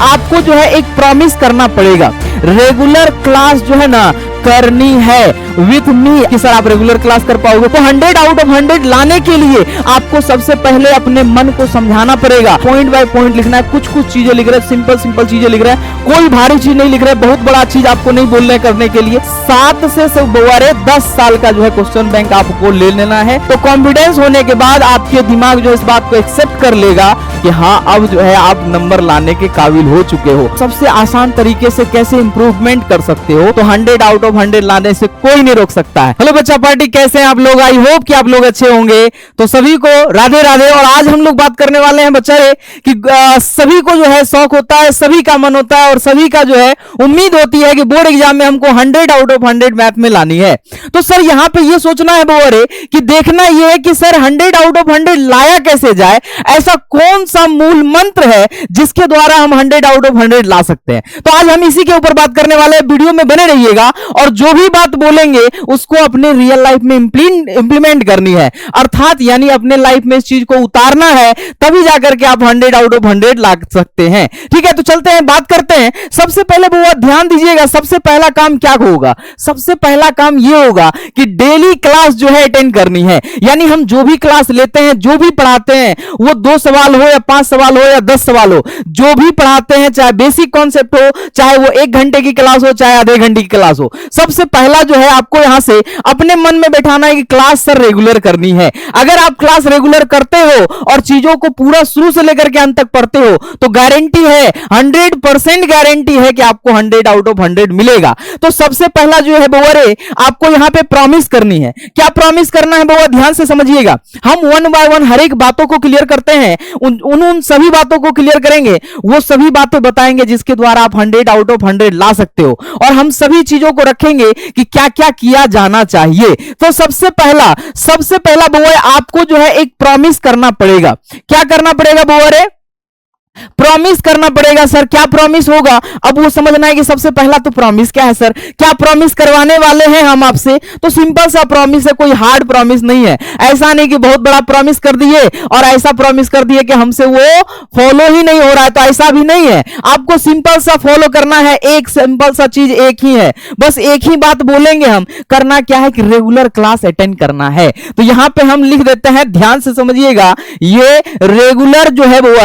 आपको जो है एक प्रॉमिस करना पड़ेगा, रेगुलर क्लास जो है ना करनी है विथ मी कि सर आप रेगुलर क्लास कर पाओगे। तो 100 आउट ऑफ 100 लाने के लिए आपको सबसे पहले अपने मन को समझाना पड़ेगा, पॉइंट बाय पॉइंट लिखना है, कुछ कुछ चीजें लिख रहे हैं, सिंपल सिंपल चीजें लिख रहे हैं, कोई भारी चीज नहीं लिख रहे हैं, बहुत बड़ा चीज आपको नहीं बोलने करने के लिए। 7 से 10 साल का जो है क्वेश्चन बैंक आपको ले लेना है। तो कॉन्फिडेंस होने के बाद आपके दिमाग जो इस बात को एक्सेप्ट कर लेगा कि हाँ अब जो है आप नंबर लाने के काबिल हो चुके हो। सबसे आसान तरीके से कैसे इंप्रूवमेंट कर सकते हो, तो 100 आउट ऑफ 100 लाने से कोई नहीं रोक सकता है। हेलो बच्चा पार्टी, कैसे हैं आप लोग? आई होप कि आप लोग अच्छे होंगे। तो सभी को राधे राधे। और आज हम लोग बात करने वाले हैं बच्चा कि सभी को जो है शौक होता है, सभी का मन होता है और सभी का जो है उम्मीद होती है कि बोर्ड एग्जाम में हमको 100 आउट ऑफ 100 मैथ में लानी है। तो सर यहाँ पे ये सोचना है बोरे कि देखना ये है कि सर 100 आउट ऑफ 100 लाया कैसे जाए, ऐसा कौन सा मूल मंत्र है जिसके द्वारा हम 100 आउट ऑफ 100 ला सकते हैं। तो आज हम इसी के ऊपर बात करने वाले हैं। वीडियो में बने रहिएगा और जो भी बात बोलेंगे उसको अपने रियल लाइफ में इंप्लीमेंट करनी है, अर्थात यानी अपने लाइफ में इस चीज को उतारना है, तभी जाकर के आप 100 आउट ऑफ 100 ला सकते हैं। ठीक है, तो चलते हैं, बात करते हैं। सबसे पहले वो ध्यान दीजिएगा, सबसे पहला काम क्या होगा? सबसे पहला काम ये होगा कि डेली क्लास जो है अटेंड करनी है। यानी हम जो भी क्लास लेते हैं, जो भी पढ़ाते हैं, वो 2 सवाल हो या 5 सवाल हो या 10 सवाल हो, जो भी पढ़ाते हैं, चाहे बेसिक कॉन्सेप्ट हो, चाहे वो 1 घंटे की क्लास हो, चाहे आधे घंटे की क्लास हो, सबसे पहला जो है आपको यहां से अपने मन में बैठाना है कि क्लास सर रेगुलर करनी है। अगर आप क्लास रेगुलर करते हो और चीजों को पूरा शुरू से लेकर के अंत तक पढ़ते हो तो गारंटी है, 100% गारंटी है कि आपको 100 आउट ऑफ 100 मिलेगा। तो सबसे पहला जो है बउरे आपको यहां पे प्रॉमिस करनी है। क्या प्रॉमिस करना है बउआ? ध्यान से समझिएगा। हम 1 बाय 1 हर एक बातों को क्लियर करते हैं, उन सभी बातों को क्लियर करेंगे, वो सभी बातें बताएंगे जिसके द्वारा आप 100 आउट ऑफ 100 ला सकते हो। और हम सभी चीजों को रखेंगे कि क्या क्या किया जाना चाहिए। तो सबसे पहला बउआ आपको जो है एक प्रॉमिस करना पड़ेगा। क्या करना पड़ेगा बउआ? प्रॉमिस करना पड़ेगा। सर क्या प्रॉमिस होगा? अब वो समझना है कि सबसे पहला तो प्रॉमिस क्या है सर, क्या प्रॉमिस करवाने वाले हैं हम आपसे। तो सिंपल सा प्रॉमिस है, कोई हार्ड प्रॉमिस नहीं है। ऐसा नहीं कि बहुत बड़ा प्रॉमिस कर दिए और ऐसा प्रॉमिस कर दिए कि हमसे वो फॉलो ही नहीं हो रहा है, तो ऐसा भी नहीं है। आपको सिंपल सा फॉलो करना है, एक सिंपल सा चीज एक ही है, बस एक ही बात बोलेंगे हम। करना क्या है कि रेगुलर क्लास अटेंड करना है। तो यहां पे हम लिख देते हैं, ध्यान से समझिएगा, ये रेगुलर जो है वो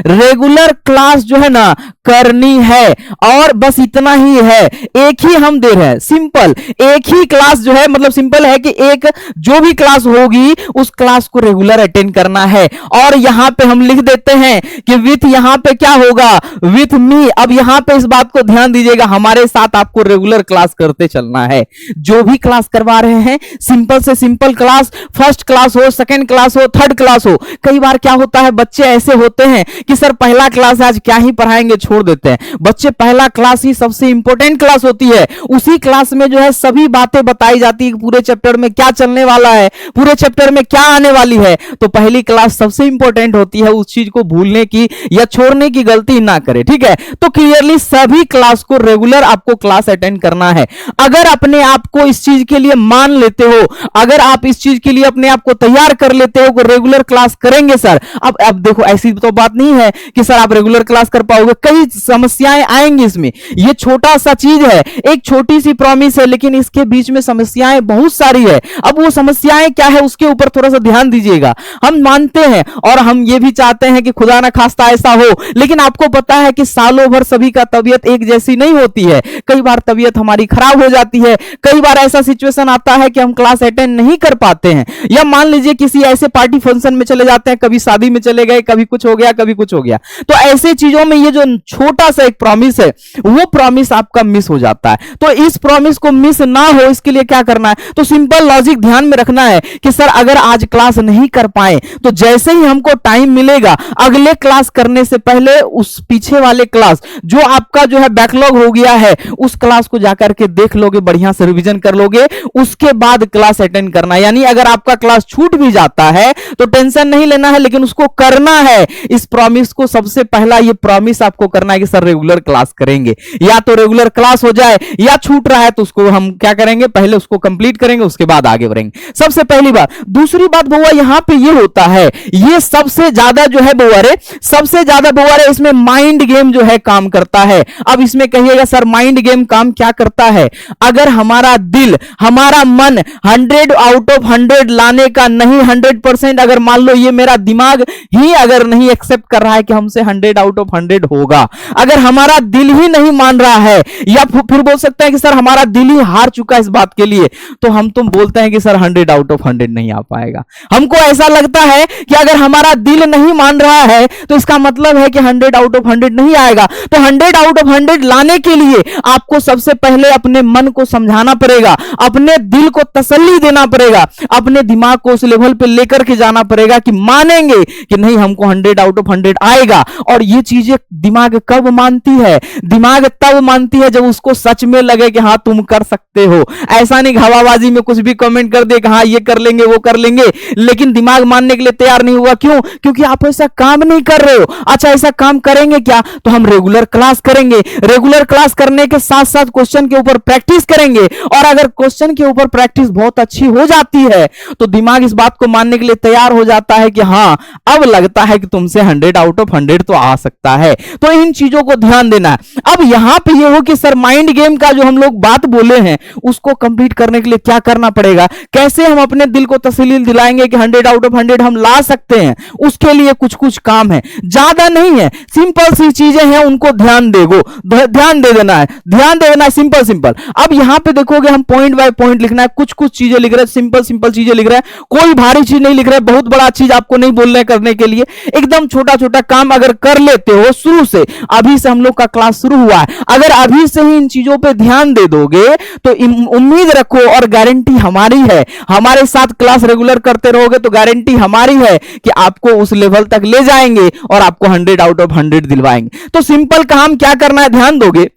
रेगुलर क्लास जो है ना करनी है, और बस इतना ही है, एक ही हम दे रहे हैं, सिंपल एक ही क्लास जो है, मतलब सिंपल है कि एक जो भी क्लास होगी उस क्लास को रेगुलर अटेंड करना है। और यहां पे हम लिख देते हैं कि विथ, यहां पे क्या होगा? With me. अब यहां पे इस बात को ध्यान दीजिएगा, हमारे साथ आपको रेगुलर क्लास करते चलना है। जो भी क्लास करवा रहे हैं, सिंपल से सिंपल क्लास, फर्स्ट क्लास हो, सेकंड क्लास हो, थर्ड क्लास हो। कई बार क्या होता है, बच्चे ऐसे होते हैं कि सर पहला क्लास आज क्या ही पढ़ाएंगे, छोड़ देते हैं। बच्चे पहला क्लास ही सबसे इंपॉर्टेंट क्लास होती है, उसी क्लास में जो है सभी बातें बताई जाती है, पूरे चैप्टर में क्या चलने वाला है, पूरे चैप्टर में क्या आने वाली है। तो पहली क्लास सबसे इंपॉर्टेंट होती है, उस चीज को भूलने की या छोड़ने की गलती ना करे। ठीक है, तो क्लियरली सभी क्लास को रेगुलर आपको क्लास अटेंड करना है। अगर अपने आप को इस चीज के लिए मान लेते हो, अगर आप इस चीज के लिए अपने आप को तैयार कर लेते हो कि रेगुलर क्लास करेंगे सर, अब देखो ऐसी तो बात नहीं है कि सर आप रेगुलर क्लास कर पाओगे, कई समस्याएं आएंगी इसमें। ये छोटा सा चीज है, एक छोटी सी प्रॉमिस है, लेकिन इसके बीच में समस्याएं बहुत सारी है। अब वो समस्याएं क्या है उसके ऊपर थोड़ा सा ध्यान दीजिएगा। हम मानते हैं और हम ये भी चाहते हैं कि खुदा ना खास्ता ऐसा हो, लेकिन आपको पता है कि सालों भर सभी का तबीयत एक जैसी नहीं होती है। कई बार तबीयत हमारी खराब हो जाती है, कई बार ऐसा सिचुएशन आता है कि हम क्लास अटेंड नहीं कर पाते हैं, या मान लीजिए किसी ऐसे पार्टी फंक्शन में चले जाते हैं, कभी शादी में चले गए, कभी कुछ हो गया, कभी कुछ हो गया। तो ऐसे चीजों में ये जो छोटा सा एक प्रॉमिस है, वो प्रॉमिस आपका मिस हो जाता है। तो इस प्रॉमिस को मिस ना हो, इसके लिए क्या करना है? तो सिंपल लॉजिक ध्यान में रखना है कि सर अगर आज क्लास नहीं कर पाए तो जैसे ही हमको टाइम मिलेगा, अगले क्लास करने से पहले उस पीछे वाले क्लास जो आपका जो है बैकलॉग हो गया है, उस क्लास को जाकर के देख लोगे, बढ़िया से रिवीजन कर लोगे, उसके बाद क्लास अटेंड करना। यानी अगर आपका क्लास छूट भी जाता है तो टेंशन नहीं लेना है, लेकिन उसको करना है। इस प्रॉमिस को सबसे पहला ये प्रॉमिस आपको करना है कि सर रेगुलर क्लास करेंगे, या तो रेगुलर क्लास हो जाए या छूट रहा है तो उसको हम क्या करेंगे, पहले उसको कंप्लीट करेंगे, उसके बाद आगे बढ़ेंगे। सबसे पहली बात। दूसरी बात बउआ यहां पे ये होता है, ये सबसे ज्यादा जो है बउआ रे, सबसे ज्यादा बउआ रे इसमें माइंड गेम जो है काम करता है। अब इसमें कहिएगा सर माइंड गेम काम क्या करता है? अगर हमारा दिल, हमारा मन 100 आउट ऑफ 100 लाने का नहीं, 100%, अगर मान लो ये मेरा दिमाग ही अगर नहीं एक्सेप्ट कर रहा है कि हमसे 100 आउट ऑफ 100 होगा, अगर हमारा दिल ही नहीं मान रहा है, या फिर बोल सकते हैं कि सर हमारा दिल ही हार चुका है इस बात के लिए, तो हम तुम बोलते हैं कि सर 100 आउट ऑफ 100 नहीं आ पाएगा। हमको ऐसा लगता है कि अगर हमारा दिल नहीं मान रहा है तो इसका मतलब है कि 100 आउट ऑफ 100 नहीं आएगा। तो 100 आउट ऑफ 100 लाने के लिए आपको सबसे पहले अपने मन को समझाना पड़ेगा, अपने दिल को तसल्ली देना पड़ेगा, अपने दिमाग को उस लेवल पे लेकर के जाना पड़ेगा कि मानेंगे कि नहीं हमको 100 आउट ऑफ 100 आएगा। और ये चीजें दिमाग कब मानती है? दिमाग तब मानती है जब उसको सच में लगे कि हाँ तुम कर सकते हो। ऐसा नहीं हवाबाजी में कुछ भी कमेंट कर दे कि हाँ ये कर लेंगे वो कर लेंगे, लेकिन दिमाग मानने के लिए तैयार नहीं हुआ। क्यों? क्योंकि आप ऐसा काम नहीं कर रहे हो। अच्छा ऐसा काम करेंगे क्या? तो हम रेगुलर क्लास करेंगे, रेगुलर क्लास करने के साथ साथ क्वेश्चन के ऊपर प्रैक्टिस करेंगे, और अगर क्वेश्चन के ऊपर प्रैक्टिस बहुत अच्छी हो जाती है तो दिमाग इस बात को मानने के लिए तैयार हो जाता है कि हाँ अब लगता है कि तुमसे 100 आउट ऑफ 100 तो आ सकता है। तो इन चीजों को ध्यान देना है। अब यहां पे ये हो कि सर माइंड गेम का जो हम लोग बात बोले हैं उसको कंप्लीट करने के लिए क्या करना पड़ेगा, कैसे हम अपने दिल को तसल्ली दिलाएंगे कि 100 आउट ऑफ 100 हम ला सकते हैं। उसके लिए कुछ कुछ काम है, ज्यादा नहीं है, सिंपल सी चीजें हैं, उनको ध्यान दे देना है, ध्यान दे देना है, सिंपल सिंपल। अब यहां पे देखोगे हम पॉइंट बाय पॉइंट लिखना है, कुछ कुछ चीजें लिख रहे हैं, सिंपल सिंपल चीजें लिख रहे हैं, कोई भारी चीज नहीं लिख रहे हैं, बहुत बड़ा चीज आपको नहीं बोल रहे करने के लिए। एकदम छोटा छोटा काम अगर कर लेते हो शुरू से, अभी से हम लोग का क्लास शुरू हुआ है, अगर अभी से ही इन चीजों पे ध्यान दे दोगे तो उम्मीद रखो और गारंटी हमारी है, हमारे साथ क्लास रेगुलर करते रहोगे तो गारंटी हमारी है कि आपको उस लेवल तक ले जाएंगे और आपको 100 आउट ऑफ 100 दिलवाएंगे। तो सिंपल काम क्या करना है, ध्यान दोगे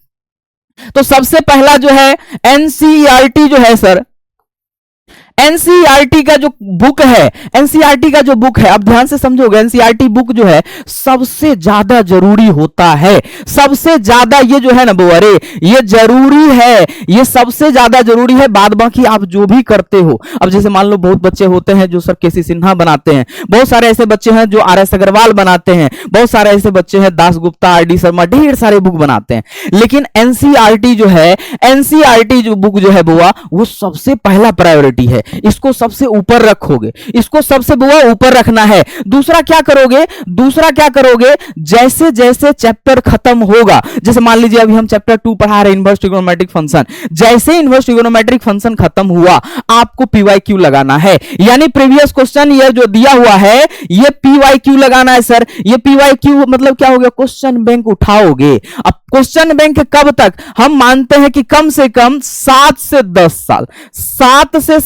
तो सबसे पहला जो है एनसीईआरटी जो है सर, एनसीईआरटी का जो बुक है, एनसीईआरटी का जो बुक है, अब ध्यान से समझोगे, एनसीईआरटी बुक जो है सबसे ज्यादा जरूरी होता है, सबसे ज्यादा ये जो है ना बोरे ये जरूरी है, ये सबसे ज्यादा जरूरी है। बाद बाकी आप जो भी करते हो, अब जैसे मान लो बहुत बच्चे होते हैं जो सर केसी सिन्हा बनाते हैं, बहुत सारे ऐसे बच्चे हैं जो आर.एस. अग्रवाल बनाते हैं, बहुत सारे ऐसे बच्चे हैं दास गुप्ता, आर.डी. शर्मा, ढेर सारे बुक बनाते हैं। लेकिन एनसीईआरटी जो है, एनसीईआरटी जो बुक जो है बुआ वो सबसे पहला प्रायोरिटी है, इसको सबसे ऊपर रखोगे, इसको सबसे बुआ ऊपर रखना है। दूसरा क्या करोगे, दूसरा क्या करोगे, जैसे जैसे चैप्टर खत्म होगा, जैसे मान लीजिए अभी हम चैप्टर 2 पढ़ा रहे हैं इनवर्स ट्रिग्नोमेट्रिक फंक्शन, जैसे इनवर्स ट्रिग्नोमेट्रिक फंक्शन खत्म हुआ आपको पीवाईक्यू लगाना है, यानी प्रीवियस क्वेश्चन ये जो दिया हुआ है ये पीवाईक्यू लगाना है सर। ये पीवाईक्यू मतलब क्या हो गया, क्वेश्चन बैंक उठाओगे। अब क्वेश्चन बैंक कब तक, हम मानते हैं कि कम से कम 7 से 10 साल, 7 से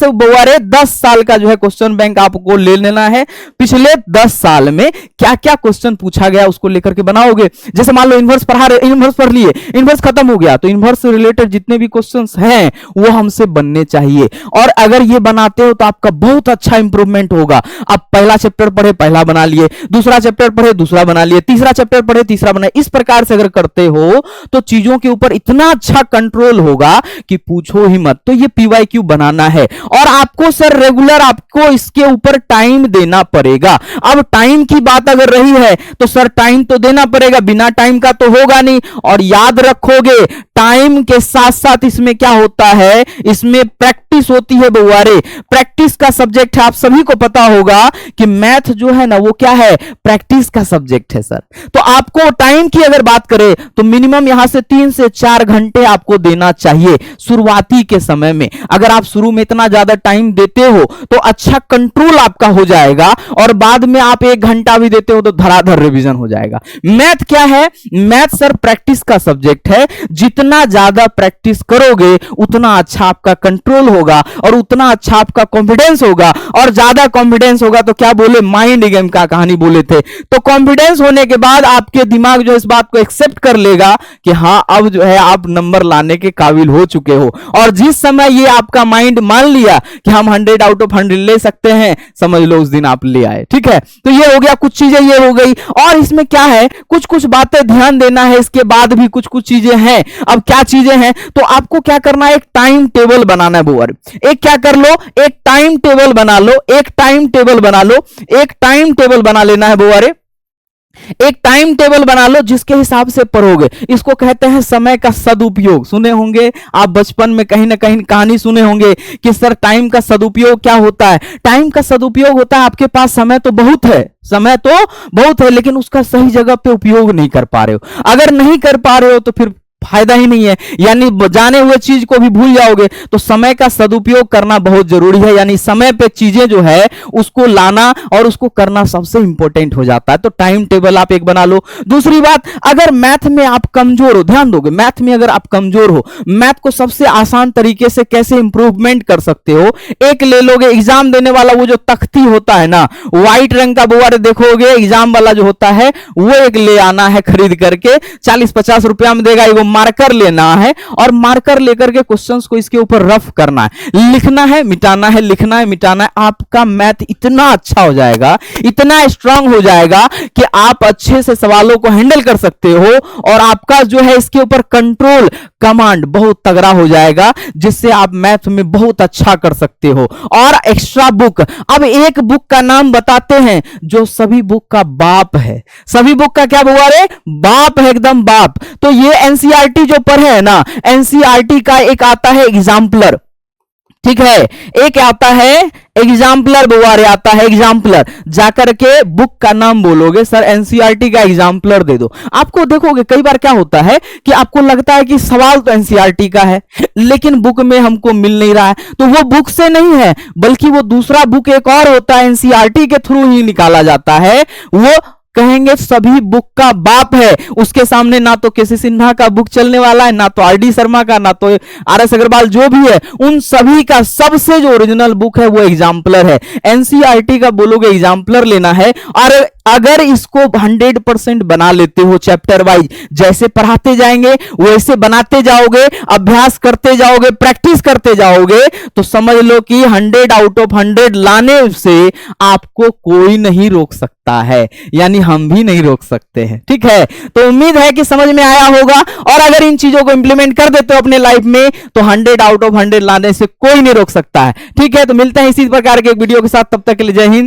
10 साल का जो है क्वेश्चन बैंक आपको ले लेना है। पिछले 10 साल में क्या क्या क्वेश्चन पूछा गया उसको लेकर के बनाओगे। जैसे मान लो इन्वर्स पढ़ा रहे, इन्वर्स पढ़ लिए, इन्वर्स खत्म हो गया तो इन्वर्स से रिलेटेड जितने भी क्वेश्चंस हैं वो हमसे बनने चाहिए, और अगर ये बनाते हो तो आपका बहुत अच्छा इंप्रूवमेंट होगा। आप पहला चैप्टर पढ़े, पहला बना लिए, दूसरा चैप्टर पढ़े, दूसरा बना लिए, तीसरा चैप्टर पढ़े, तीसरा बना, इस प्रकार से अगर करते हो तो चीजों के ऊपर इतना अच्छा कंट्रोल होगा कि पूछो ही मत। तो ये पीवाईक्यू बनाना है, और आपको सर रेगुलर आपको इसके ऊपर टाइम देना पड़ेगा। अब टाइम की बात अगर रही है तो सर टाइम तो देना पड़ेगा, बिना टाइम का तो होगा नहीं। और याद रखोगे टाइम के साथ साथ इसमें क्या होता है, इसमें प्रैक्टिस होती है बउआरे, प्रैक्टिस का सब्जेक्ट है। आप सभी को पता होगा कि मैथ जो है ना वो क्या है, प्रैक्टिस का सब्जेक्ट है सर। तो आपको टाइम की अगर बात करें तो मिनिमम यहां से 3 से 4 घंटे आपको देना चाहिए शुरुआती के समय में। अगर आप शुरू में इतना ज्यादा टाइम देते हो तो अच्छा कंट्रोल आपका हो जाएगा, और बाद में आप 1 घंटा भी देते हो तो धड़ाधड़ रिवीजन हो जाएगा। मैथ क्या है, मैथ सर प्रैक्टिस का सब्जेक्ट है। जितना ज्यादा प्रैक्टिस करोगे उतना अच्छा आपका कंट्रोल होगा और उतना अच्छा आपका कॉन्फिडेंस होगा, और ज्यादा कॉन्फिडेंस होगा तो क्या बोले, माइंड गेम का कहानी बोले थे। तो कॉन्फिडेंस होने के बाद आपके दिमाग जो इस बात को एक्सेप्ट कर लेगा लगेगा कि हाँ अब जो है आप नंबर लाने के काबिल हो चुके हो। और जिस समय ये आपका माइंड मान लिया कि हम 100 आउट ऑफ 100 ले सकते हैं, समझ लो उस दिन आप ले आए। ठीक है, तो ये हो गया, कुछ चीजें ये हो गई। और इसमें क्या है, कुछ कुछ बातें ध्यान देना है, इसके बाद भी कुछ कुछ चीजें हैं। अब क्या चीजें हैं, तो आपको क्या करना है, एक टाइम टेबल बनाना है बुआर। एक क्या कर लो, एक टाइम टेबल बना लो, एक टाइम टेबल बना लो, एक टाइम टेबल बना लेना है बुआरे। एक टाइम टेबल बना लो जिसके हिसाब से पढ़ोगे। इसको कहते हैं समय का सदुपयोग। सुने होंगे आप बचपन में कहीं ना कहीं कहानी सुने होंगे कि सर टाइम का सदुपयोग क्या होता है। टाइम का सदुपयोग होता है आपके पास समय तो बहुत है, समय तो बहुत है, लेकिन उसका सही जगह पे उपयोग नहीं कर पा रहे हो। अगर नहीं कर पा रहे हो तो फिर फायदा ही नहीं है, यानी जाने हुए चीज को भी भूल जाओगे। तो समय का सदुपयोग करना बहुत जरूरी है, यानी समय पे चीजें जो है उसको लाना और उसको करना सबसे इंपॉर्टेंट हो जाता है। तो टाइम टेबल आप एक बना लो। दूसरी बात, अगर मैथ में आप कमजोर हो, ध्यान दोगे, मैथ में अगर आप कमजोर हो, मैथ को सबसे आसान तरीके से कैसे इंप्रूवमेंट कर सकते हो, एक ले लोगे एग्जाम देने वाला वो जो तख्ती होता है ना, व्हाइट रंग का बुआ देखोगे एग्जाम वाला जो होता है, वो एक ले आना है खरीद करके, 40-50 रुपया में देगा। वो मार्कर लेना है और मार्कर लेकर के क्वेश्चंस को इसके ऊपर रफ करना है, लिखना है, मिटाना है, लिखना है, मिटाना है। आपका मैथ इतना अच्छा हो जाएगा, इतना स्ट्रांग हो जाएगा कि आप अच्छे से सवालों को हैंडल कर सकते हो और आपका जो है इसके ऊपर कंट्रोल कमांड बहुत तगड़ा हो जाएगा, जिससे आप मैथ में बहुत अच्छा कर सकते हो। और एक्स्ट्रा बुक, अब एक बुक का नाम बताते हैं जो सभी बुक का बाप है। सभी बुक का क्या बुआ रे, बाप है, एकदम बाप। तो ये एनसीईआरटी जो पढ़े है ना, एनसीईआरटी का एक आता है एग्जाम्पलर, ठीक है, एक आता है एग्जाम्पलर बुआरे, आता है एग्जाम्पलर। जाकर के बुक का नाम बोलोगे, सर एनसीईआरटी का एग्जाम्पलर दे दो। आपको देखोगे कई बार क्या होता है कि आपको लगता है कि सवाल तो एनसीईआरटी का है लेकिन बुक में हमको मिल नहीं रहा है, तो वो बुक से नहीं है बल्कि वो दूसरा बुक एक और होता है, एनसीईआरटी के थ्रू ही निकाला जाता है। वो कहेंगे सभी बुक का बाप है, उसके सामने ना तो केसी सिन्हा का बुक चलने वाला है, ना तो आरडी शर्मा का, ना तो आरएस अग्रवाल, जो भी है उन सभी का सबसे जो ओरिजिनल बुक है वो एग्जाम्पलर है। एनसीईआरटी का बोलोगे एग्जाम्पलर लेना है, और अगर इसको 100% बना लेते हो चैप्टर वाइज, जैसे पढ़ाते जाएंगे वैसे बनाते जाओगे, अभ्यास करते जाओगे, प्रैक्टिस करते जाओगे, तो समझ लो कि 100 आउट ऑफ 100 लाने से आपको कोई नहीं रोक सकता है, यानी हम भी नहीं रोक सकते हैं। ठीक है, तो उम्मीद है कि समझ में आया होगा। और अगर इन चीजों को इंप्लीमेंट कर देते हो अपने लाइफ में तो 100 आउट ऑफ 100 लाने से कोई नहीं रोक सकता है। ठीक है, तो मिलते हैं इसी प्रकार के एक वीडियो के साथ, तब तक के लिए जय हिंद।